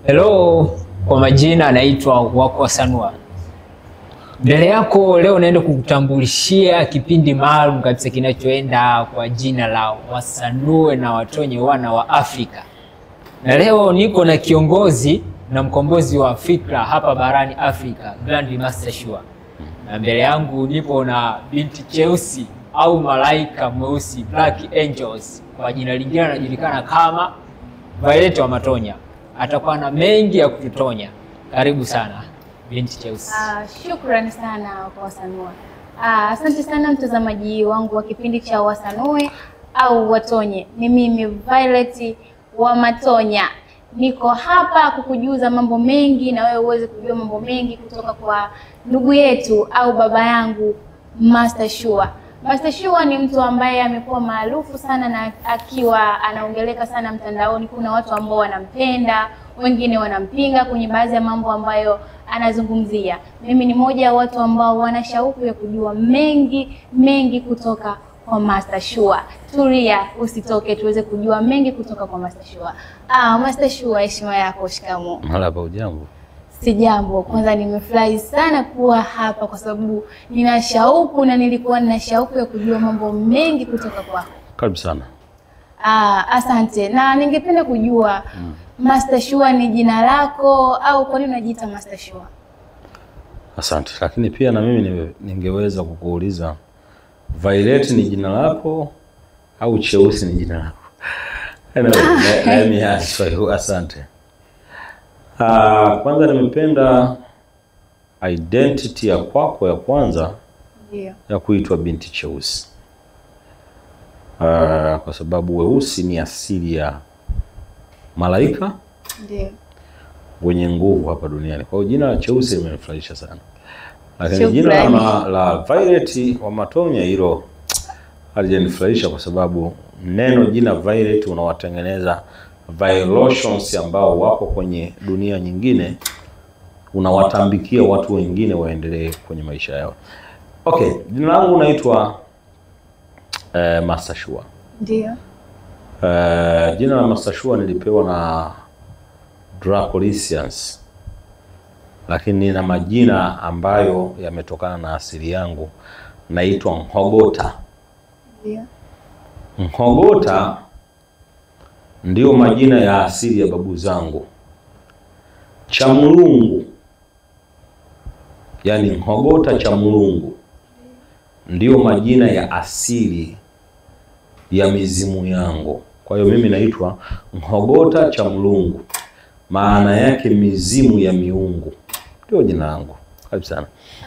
Hello, kwa majina anaitwa Wako Sanua. Mbele yako leo naenda kukutambulishia kipindi maalum kabisa kinachoenda kwa jina la Wasanue na Watonye Wana wa Afrika. Na leo niko na kiongozi na mkombozi wa fikra hapa barani Afrika, Grand Master Shua. Na mbele yangu nipo na binti cheusi au malaika mweusi, Black Angels. Kwa jina lingine anajulikana kama Violet wa Matonya. Atakuwa na mengi ya kututonya. Karibu sana binti cheusi. Shukrani sana kwa Wasanue. Asante sana mtazamaji wangu wa kipindi cha Wasanue au Watonye. Ni mimi Violet wa Matonya. Niko hapa kukujuza mambo mengi na wewe uweze kujua mambo mengi kutoka kwa ndugu yetu au baba yangu Master Shua. Master Shua ni mtu ambaye amekuwa maarufu sana na akiwa anaongeleka sana mtandaoni. Kuna watu ambao wanampenda, wengine wanampinga kwenye baadhi ya mambo ambayo anazungumzia. Mimi ni moja ya watu ambao wana shauku ya kujua mengi kutoka kwa Master Shua. Tulia, usitoke tuweze kujua mengi kutoka kwa Master Shua. Master Shua, heshima yako, shikamoo. Marhaba, hujambo? Sijambo. Kwanza nimefurahi sana kuwa hapa kwa sababu nina shauku na nilikuwa nina shauku ya kujua mambo mengi kutoka kwako. Karibu sana. Asante. Na ningependa kujua Master Shua ni jina lako au kwa nini unajiita Master Shua? Asante. Lakini pia na mimi ningeweza kukuuliza, Violet ni jina lako au cheusi ni jina lako? Asante. Kwanza nimependa identity ya kwako ya kwanza, Ndio, ya kuitwa binti cheusi. Kwa sababu weusi ni asili ya malaika ndio, wenye nguvu hapa duniani. Kwa hiyo jina la cheusi limenifurahisha sana. Lakini jina la Violet wa Matonya hilo halijanifurahisha kwa sababu jina Violet unawatengeneza violations ambao wapo kwenye dunia nyingine, unawatambikia watu wengine waendelee kwenye maisha yao. Okay, jina langu naitwa Master Shua. ndio. Jina la Master Shua nilipewa na Dracolisians, lakini nina majina ambayo yametokana na asili yangu. Naitwa Nhogota. Ndio. Nhogota ndio majina ya asili ya babu zangu. Chamulungu, yani Nhogota Chamulungu, ndio majina ya asili ya mizimu yangu. Kwa hiyo mimi naitwa Nhogota Chamulungu, maana yake mizimu ya miungu. Ndio jina langu. Karibu sana.